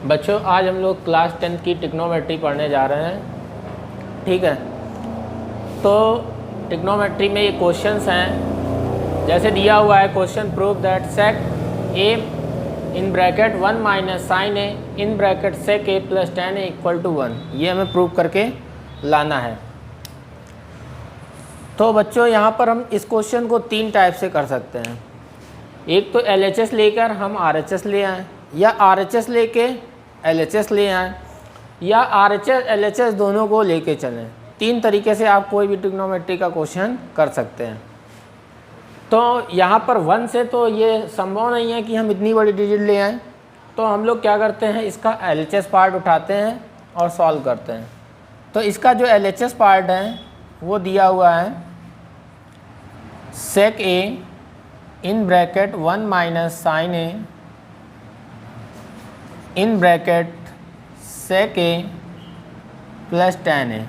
बच्चों आज हम लोग क्लास 10 की ट्रिग्नोमेट्री पढ़ने जा रहे हैं। ठीक है, तो ट्रिग्नोमेट्री में ये क्वेश्चंस हैं, जैसे दिया हुआ है question prove that sec A in bracket 1 minus sine A in bracket sec A plus tan A equal to 1। ये हमें प्रूव करके लाना है। तो बच्चों यहाँ पर हम इस क्वेश्चन को 3 टाइप से कर सकते हैं। एक तो LHS लेकर हम RHS ले आएँ, या RHS लेके LHS ले आएँ, या RHS LHS दोनों को लेके चलें। 3 तरीके से आप कोई भी ट्रिग्नोमेट्री का क्वेश्चन कर सकते हैं। तो यहाँ पर 1 से तो ये संभव नहीं है कि हम इतनी बड़ी डिजिट ले आएँ, तो हम लोग क्या करते हैं, इसका LHS पार्ट उठाते हैं और सॉल्व करते हैं। तो इसका जो LHS पार्ट है वो दिया हुआ है sec A in bracket 1 minus sine A in bracket sec A plus tan A.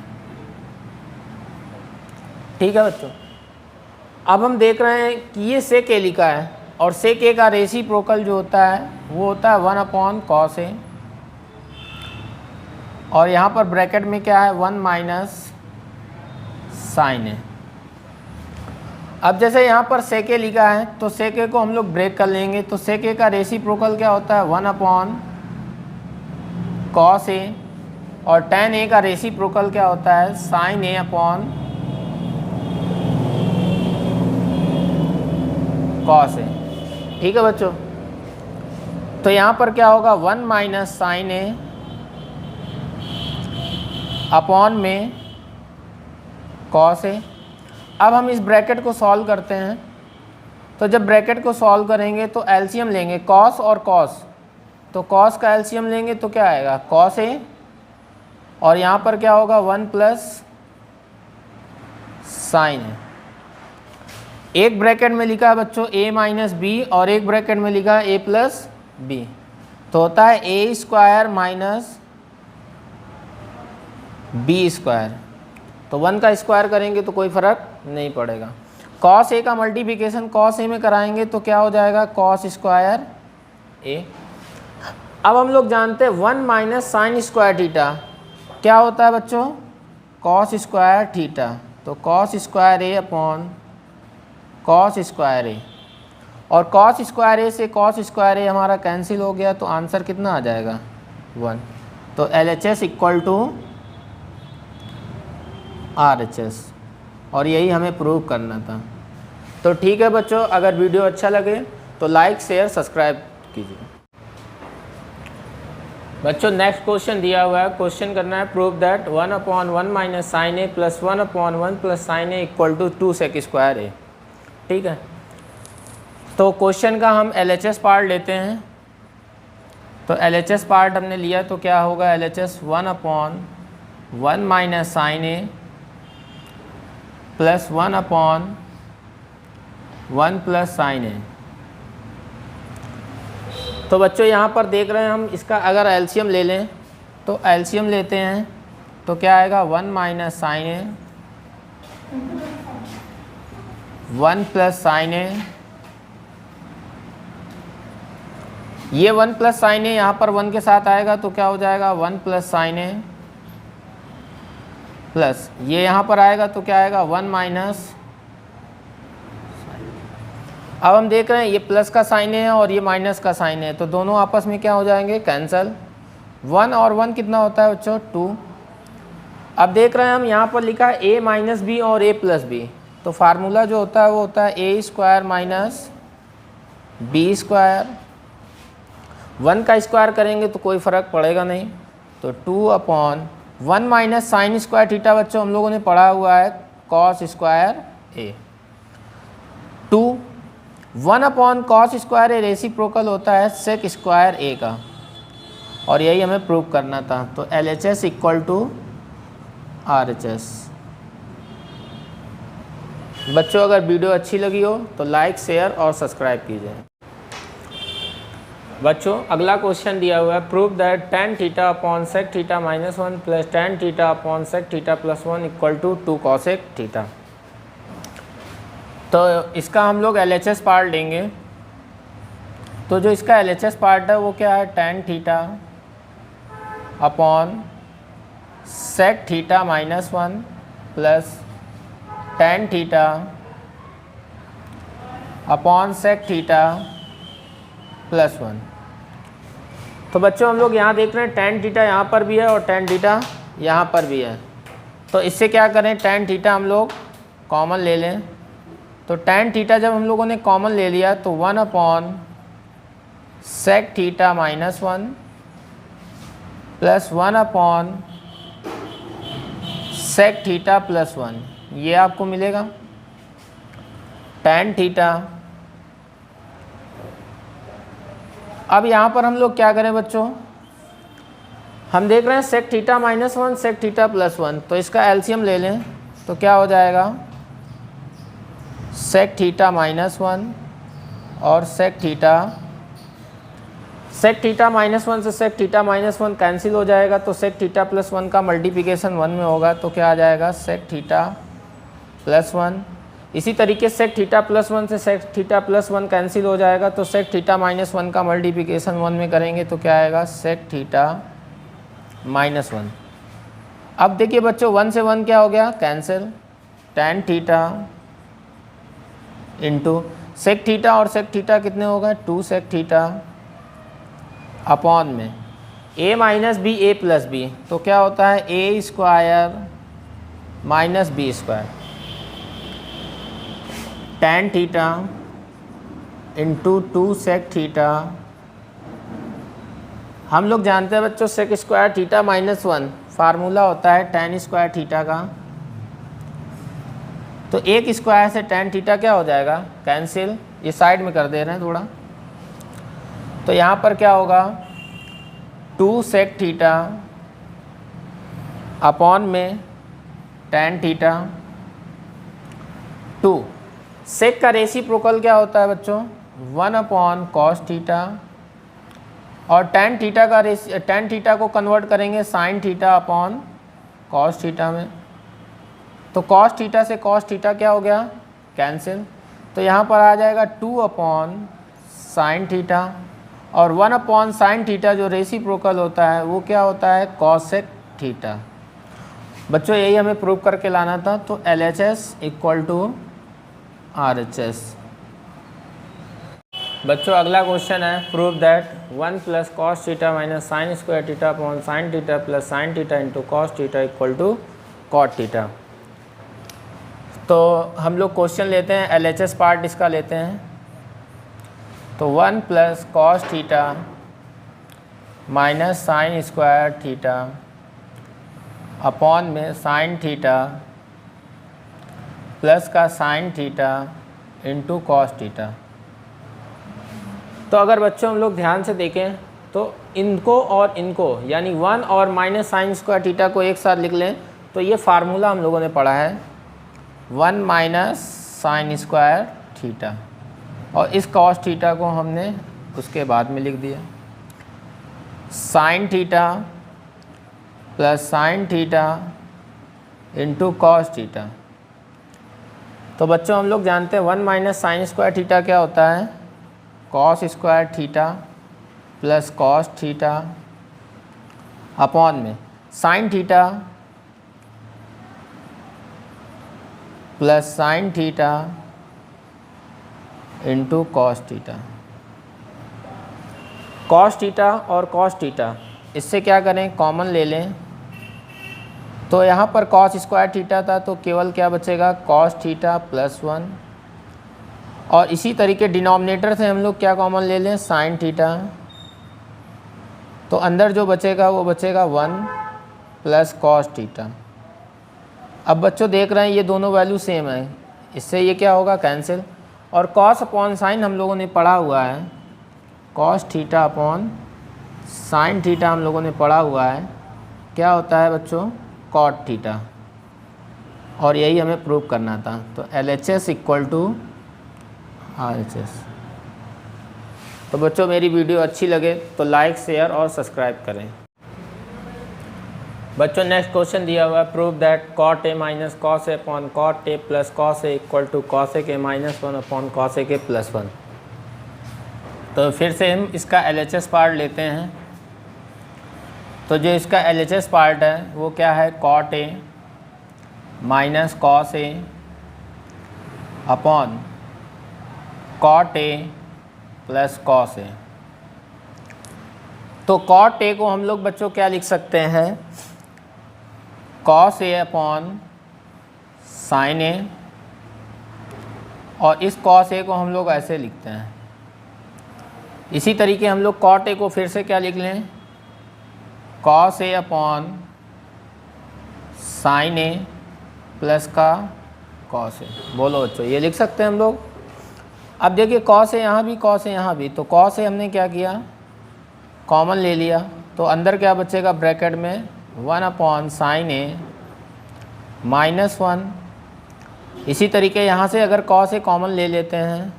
ठीक है बच्चों, अब हम देख रहे हैं कि ये सेक ए लिखा है और सेक ए का रेसिप्रोकल जो होता है वो होता है 1/cos ए, और यहाँ पर ब्रैकेट में क्या है 1 माइनस साइन ए। अब जैसे यहाँ पर सेक ए लिखा है तो सेक ए को हम लोग ब्रेक कर लेंगे। तो सेक ए का रेसिप्रोकल क्या होता है 1/cos ए, और tan ए का रेसिप्रोकल क्या होता है sin a अपॉन cos ए। ठीक है बच्चों, तो यहाँ पर क्या होगा 1 माइनस साइन ए अपॉन में cos ए। अब हम इस ब्रैकेट को सॉल्व करते हैं। तो जब ब्रैकेट को सॉल्व करेंगे तो एलसीएम लेंगे cos और cos, तो cos का एलसीएम लेंगे तो क्या आएगा cos ए, और यहाँ पर क्या होगा 1 प्लस साइन है। एक ब्रैकेट में लिखा है बच्चों a माइनस बी, और एक ब्रैकेट में लिखा है a प्लस बी, तो होता है a square minus B square. तो 1 का स्क्वायर करेंगे तो कोई फ़र्क नहीं पड़ेगा। cos a का मल्टीप्लिकेशन cos a में कराएंगे तो क्या हो जाएगा cos स्क्वायर a। अब हम लोग जानते हैं 1 माइनस साइन स्क्वायर थीटा क्या होता है बच्चों cos स्क्वायर थीटा, तो cos square a upon cos square a, और cos स्क्वायर a से cos स्क्वायर a हमारा कैंसिल हो गया, तो आंसर कितना आ जाएगा 1। तो LHS इक्वल टू RHS, और यही हमें प्रूव करना था। तो ठीक है बच्चों, अगर वीडियो अच्छा लगे तो लाइक शेयर सब्सक्राइब कीजिए। बच्चों नेक्स्ट क्वेश्चन दिया हुआ है, क्वेश्चन करना है prove that 1/1 minus sine A plus 1/1 plus sine A equal to 2 sec square A. ठीक है, तो क्वेश्चन का हम LHS पार्ट लेते हैं। तो LHS पार्ट हमने लिया तो क्या होगा LHS 1/1 minus sine A plus 1/1 plus sine ए। तो बच्चों यहाँ पर देख रहे हैं हम, इसका अगर एलसीएम ले लें तो एलसीएम लेते हैं तो क्या आएगा 1 माइनस साइन ए 1 प्लस साइन ए। ये 1 प्लस साइन ए यहाँ पर 1 के साथ आएगा तो क्या हो जाएगा 1 प्लस साइन ए, प्लस ये यहाँ पर आएगा तो क्या आएगा 1 माइनस। अब हम देख रहे हैं ये प्लस का साइन है और ये माइनस का साइन है, तो दोनों आपस में क्या हो जाएंगे कैंसल। 1 और 1 कितना होता है बच्चों 2। अब देख रहे हैं हम यहाँ पर लिखा है a माइनस बी और a प्लस बी, तो फार्मूला जो होता है वो होता है a square minus B square. 1 का स्क्वायर करेंगे तो कोई फ़र्क पड़ेगा नहीं, तो 2/1 माइनस साइन स्क्वायर थीटा बच्चों हम लोगों ने पढ़ा हुआ है cos square a। 1/cos square A reciprocal होता है सेक स्क्वायर ए का, और यही हमें प्रूव करना था। तो LHS इक्वल टू RHS। बच्चों अगर वीडियो अच्छी लगी हो तो लाइक शेयर और सब्सक्राइब कीजिए। बच्चों अगला क्वेश्चन दिया हुआ है prove that tan theta upon sec theta minus 1 plus tan theta upon sec theta plus 1 equal to 2 cosec theta. तो इसका हम लोग LHS पार्ट लेंगे। तो जो इसका LHS पार्ट है वो क्या है tan theta upon sec theta minus 1 plus tan theta upon sec theta plus 1। तो बच्चों हम लोग यहाँ देख रहे हैं टेन थीटा यहाँ पर भी है और टेन थीटा यहाँ पर भी है। तो इससे क्या करें, टेन थीटा हम लोग कॉमन ले लें। तो टेन थीटा जब हम लोगों ने कॉमन ले लिया तो 1 upon sec theta minus 1 plus 1 upon sec theta plus 1, ये आपको मिलेगा टेन थीटा। अब यहाँ पर हम लोग क्या करें बच्चों, हम देख रहे हैं sec theta minus 1 sec theta plus 1, तो इसका एलसीएम ले लें तो क्या हो जाएगा, सेक थीटा माइनस 1 और सेक थीटा माइनस 1 से सेक थीटा माइनस 1 कैंसिल हो जाएगा, तो सेक थीटा प्लस 1 का मल्टीप्लिकेशन 1 में होगा, तो क्या आ जाएगा सेक थीटा प्लस 1। इसी तरीके सेक थीटा प्लस 1 से सेक थीटा प्लस 1 कैंसिल हो जाएगा, तो सेक थीटा माइनस 1 का मल्टीप्लिकेशन 1 में करेंगे तो क्या आएगा सेक थीटा माइनस 1। अब देखिए बच्चों 1 से 1 क्या हो गया, cancel, tan theta into sec theta और सेक थीटा कितने हो गए, 2 सेक थीटा अपॉन में a minus B A plus B, तो क्या होता है A square minus B square, tan theta into 2 sec theta. हम लोग जानते हैं बच्चों sec square theta minus 1 formula होता है टेन स्क्वायर थीटा का, तो एक स्क्वायर से टेन थीटा क्या हो जाएगा, कैंसिल, ये साइड में कर दे रहे हैं थोड़ा। तो यहाँ पर क्या होगा 2 सेक थीटा अपॉन में टेन थीटा। 2 सेक का रेसिप्रोकल क्या होता है बच्चों, 1 अपॉन कॉस थीटा, और टेन थीटा को कन्वर्ट करेंगे sine theta upon cos theta में, तो कॉस थीटा से कॉस थीटा क्या हो गया, कैंसिल, तो यहाँ पर आ जाएगा 2 अपॉन साइन थीटा, और 1 अपॉन साइन थीटा जो रेसिप्रोकल होता है वो क्या होता है कॉसेक थीटा। बच्चों यही हमें प्रूव करके लाना था, तो LHS इक्वल टू RHS। बच्चों अगला क्वेश्चन है, prove that 1 plus cos theta minus sine square theta upon sine theta plus sine theta into cos theta equal to cot theta. तो हम लोग क्वेश्चन लेते हैं, LHS पार्ट इसका लेते हैं। तो 1 plus cos theta minus sine square theta upon में साइन थीटा प्लस का sign theta into cos theta. तो अगर बच्चों हम लोग ध्यान से देखें तो इनको और इनको यानी 1 और माइनस साइन स्क्वायर थीटा को एक साथ लिख लें, तो ये फार्मूला हम लोगों ने पढ़ा है 1 माइनस साइन स्क्वायर थीटा, और इस कॉस थीटा को हमने उसके बाद में लिख दिया, sign theta plus sine theta into cos theta. तो बच्चों हम लोग जानते हैं 1 माइनस साइन स्क्वायर थीटा क्या होता है, cos square theta plus cos theta upon में sine theta plus sine theta into cos theta. Cos theta और कॉस थीटा इससे क्या करें, कॉमन ले लें, तो यहाँ पर कॉस स्क्वायर थीटा था तो केवल क्या बचेगा कॉस थीटा प्लस 1, और इसी तरीके डिनोमिनेटर से हम लोग क्या कॉमन ले लें, साइन थीटा, तो अंदर जो बचेगा वो बचेगा 1 प्लस कॉस थीटा। अब बच्चों देख रहे हैं ये दोनों वैल्यू सेम है, इससे ये क्या होगा कैंसिल, और कॉस अपॉन साइन हम लोगों ने पढ़ा हुआ है, cos theta upon sine theta हम लोगों ने पढ़ा हुआ है, क्या होता है बच्चों कॉट थीटा, और यही हमें प्रूव करना था। तो LHS इक्वल टू RHS। तो बच्चों मेरी वीडियो अच्छी लगे तो लाइक शेयर और सब्सक्राइब करें। बच्चों नेक्स्ट क्वेश्चन दिया हुआ है, prove that cot A minus cos A upon cot A plus cos A equal to cos A के माइनस 1 अपॉन कॉस ए के प्लस 1। तो फिर से हम इसका LHS पार्ट लेते हैं। तो जो इसका LHS पार्ट है वो क्या है, cot A minus cos A upon cot A plus cos A. तो कॉट ए को हम लोग बच्चों क्या लिख सकते हैं, कॉस ए अपॉन साइन ए, और इस कॉस ए को हम लोग ऐसे लिखते हैं। इसी तरीके हम लोग कॉट ए को फिर से क्या लिख लें, cos A upon sine A plus का कॉस ए। बोलो बच्चों, ये लिख सकते हैं हम लोग। अब देखिए कॉस ए यहाँ भी, कॉस ए यहाँ भी, तो कॉस ए हमने क्या किया, कॉमन ले लिया, तो अंदर क्या बचेगा ब्रैकेट में 1 अपॉन साइन ए माइनस 1। इसी तरीके यहाँ से अगर कॉस ए कॉमन ले लेते हैं,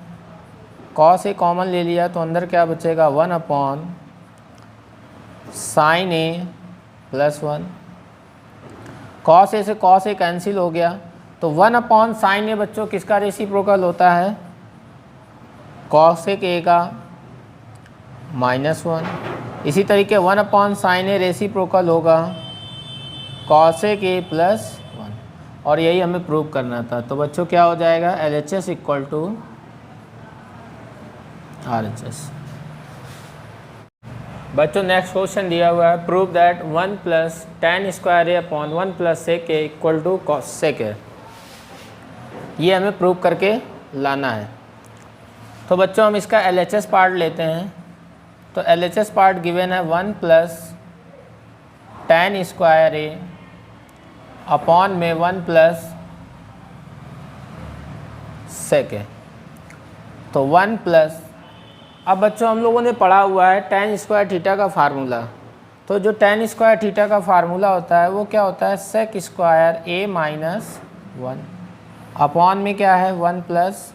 कॉस ए कॉमन ले लिया तो अंदर क्या बचेगा 1 upon sine A plus 1। Cos A से कॉस ए कैंसिल हो गया, तो 1 अपॉन साइन ए बच्चों किसका रेसिप्रोकल होता है, कॉसेक ए का -1। इसी तरीके 1 अपॉन साइन ए रेसिप्रोकल होगा कॉसेक ए प्लस 1, और यही हमें प्रूव करना था। तो बच्चों क्या हो जाएगा, LHS इक्वल टू RHS। बच्चों नेक्स्ट क्वेश्चन दिया हुआ है, prove that 1 plus tan square A upon 1 plus sec A equal to cosec A. ये हमें प्रूव करके लाना है। तो बच्चों हम इसका LHS पार्ट लेते हैं। तो LHS पार्ट गिवन है 1 plus tan square A upon में 1 प्लस sec ए। तो 1 प्लस, अब बच्चों हम लोगों ने पढ़ा हुआ है tan स्क्वायर थीटा का फार्मूला। तो जो tan स्क्वायर थीटा का फार्मूला होता है वो क्या होता है, sec square a minus 1 upon में क्या है 1 प्लस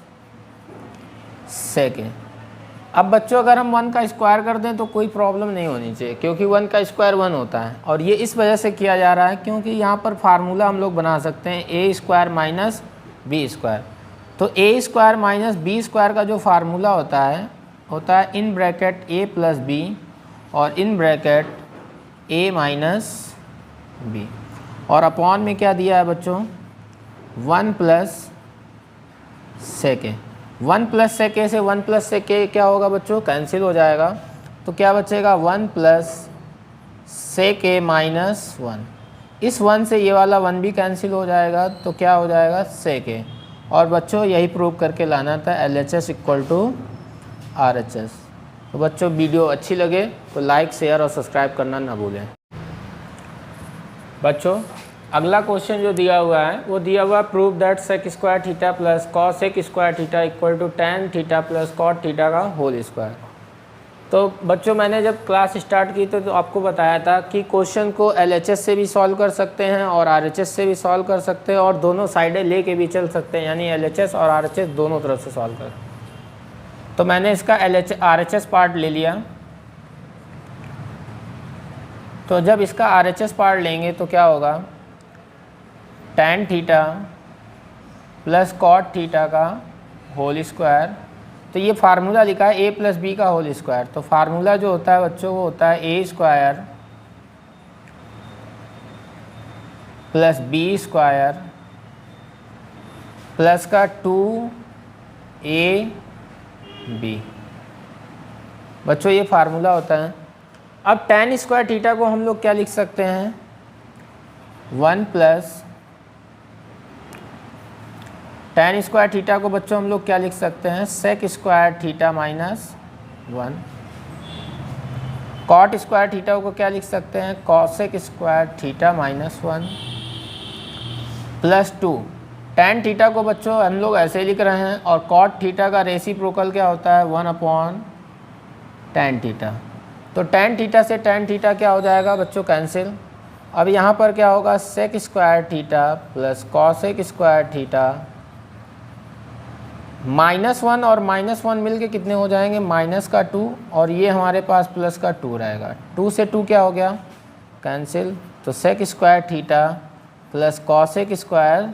sec ए। अब बच्चों अगर हम 1 का स्क्वायर कर दें तो कोई प्रॉब्लम नहीं होनी चाहिए, क्योंकि 1 का स्क्वायर 1 होता है, और ये इस वजह से किया जा रहा है क्योंकि यहाँ पर फार्मूला हम लोग बना सकते हैं a square minus b square. तो a square minus b square का जो फार्मूला होता है in bracket a plus B और in bracket a minus B, और अपॉन में क्या दिया है बच्चों 1 plus sec A. 1 plus sec A से 1 प्लस sec ए क्या होगा बच्चों, कैंसिल हो जाएगा। तो क्या बचेगा 1 प्लस sec ए माइनस 1। इस 1 से ये वाला 1 भी कैंसिल हो जाएगा, तो क्या हो जाएगा sec ए। और बच्चों यही प्रूव करके लाना था LHS इक्वल टू RHS। तो बच्चों वीडियो अच्छी लगे तो लाइक शेयर और सब्सक्राइब करना ना भूलें। बच्चों अगला क्वेश्चन जो दिया हुआ है वो दिया हुआ prove that sec square theta plus cosec square theta equal to tan theta plus cot theta का होल स्क्वायर। तो बच्चों मैंने जब क्लास स्टार्ट की तो आपको बताया था कि क्वेश्चन को LHS से भी सॉल्व कर सकते हैं और RHS से भी सॉल्व कर सकते हैं, और दोनों साइडें लेके भी चल सकते हैं, यानी LHS और RHS दोनों तरफ से सॉल्व कर। तो मैंने इसका RHS पार्ट ले लिया। तो जब इसका RHS पार्ट लेंगे तो क्या होगा, tan theta plus cot theta का होल स्क्वायर। तो ये फार्मूला लिखा है a प्लस बी का होल स्क्वायर। तो फार्मूला जो होता है बच्चों वो होता है a square plus B square plus का 2ab। बच्चों ये फार्मूला होता है। अब tan स्क्वायर थीटा को हम लोग क्या लिख सकते हैं, 1 प्लस tan स्क्वायर थीटा को बच्चों हम लोग क्या लिख सकते हैं, sec square theta minus 1। cot square theta को क्या लिख सकते हैं, cosec square theta minus 1 plus 2। tan theta को बच्चों हम लोग ऐसे लिख रहे हैं, और cot थीटा का रेसिप्रोकल क्या होता है 1 अपॉन tan थीटा। तो tan थीटा से tan थीटा क्या हो जाएगा बच्चों, कैंसिल। अब यहाँ पर क्या होगा, sec square theta plus cosec square theta -1 और -1 मिलके कितने हो जाएंगे, -2, और ये हमारे पास प्लस का 2 रहेगा। 2 से 2 क्या हो गया, कैंसिल। तो sec square theta plus cosec square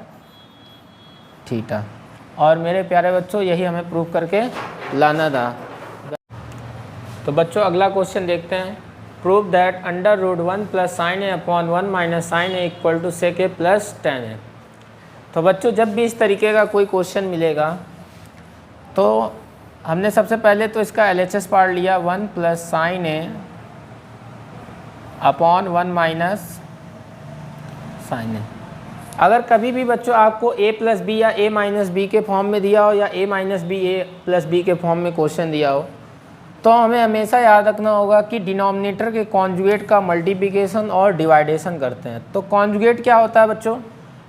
theta. और मेरे प्यारे बच्चों यही हमें प्रूव करके लाना था। तो बच्चों अगला क्वेश्चन देखते हैं। Prove that under root 1 plus sine A upon 1 minus sine A equal to sec A plus tan A. तो बच्चों जब भी इस तरीके का कोई क्वेश्चन मिलेगा तो हमने सबसे पहले तो इसका LHS पार्ट लिया 1 plus sine A upon 1 minus sine A. अगर कभी भी बच्चों आपको a प्लस बी या a माइनस बी के फॉर्म में दिया हो या a minus B A plus B के फॉर्म में क्वेश्चन दिया हो तो हमें हमेशा याद रखना होगा कि डिनोमिनेटर के कॉन्जुगेट का मल्टीप्लिकेशन और डिवाइडेशन करते हैं। तो कॉन्जुगेट क्या होता है बच्चों,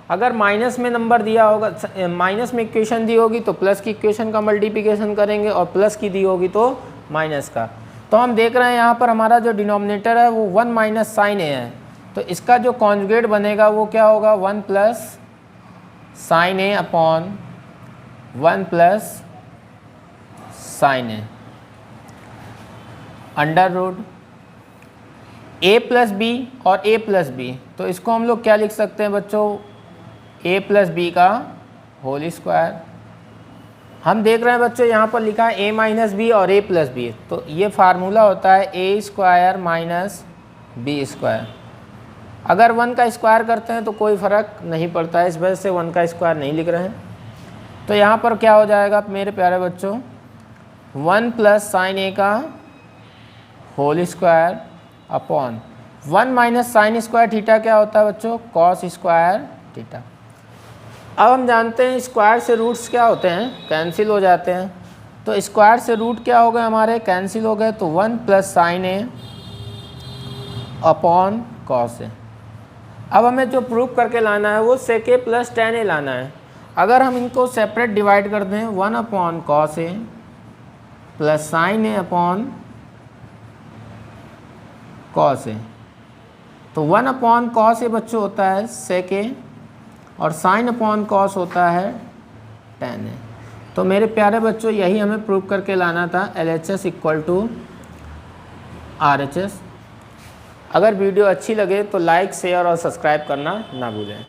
अगर माइनस में नंबर दिया होगा, माइनस में इक्वेशन दी होगी तो प्लस की इक्वेशन का मल्टीप्लिकेशन करेंगे और प्लस की दी होगी तो माइनस का। तो हम देख रहे हैं यहाँ पर हमारा जो डिनोमिनेटर है वो 1 माइनस साइन ए है, तो इसका जो कॉन्जुगेट बनेगा वो क्या होगा 1 plus sine A upon 1 plus sine A under root a plus B और a प्लस बी। तो इसको हम लोग क्या लिख सकते हैं बच्चों, a प्लस बी का होल स्क्वायर। हम देख रहे हैं बच्चों यहाँ पर लिखा है a माइनस बी और a प्लस बी, तो ये फार्मूला होता है a square minus B square. अगर 1 का स्क्वायर करते हैं तो कोई फ़र्क नहीं पड़ता है, इस वजह से 1 का स्क्वायर नहीं लिख रहे हैं। तो यहाँ पर क्या हो जाएगा मेरे प्यारे बच्चों, 1 प्लस साइन ए का whole square upon 1 minus sine square theta क्या होता है बच्चों, कॉस स्क्वायर थीटा। अब हम जानते हैं स्क्वायर से रूट्स क्या होते हैं, कैंसिल हो जाते हैं। तो स्क्वायर से रूट क्या हो गए हमारे, कैंसिल हो गए। तो 1 plus sine A upon cos A. अब हमें जो प्रूफ करके लाना है वो सेक ए प्लस टेन ए लाना है। अगर हम इनको सेपरेट डिवाइड कर दें 1 upon cos A plus sine A upon cos A, तो 1 अपॉन कॉस ए बच्चों होता है सेक ए और साइन अपॉन कॉस होता है टेन ए। तो मेरे प्यारे बच्चों यही हमें प्रूव करके लाना था, LHS इक्वल टू RHS। अगर वीडियो अच्छी लगे तो लाइक शेयर और सब्सक्राइब करना ना भूलें।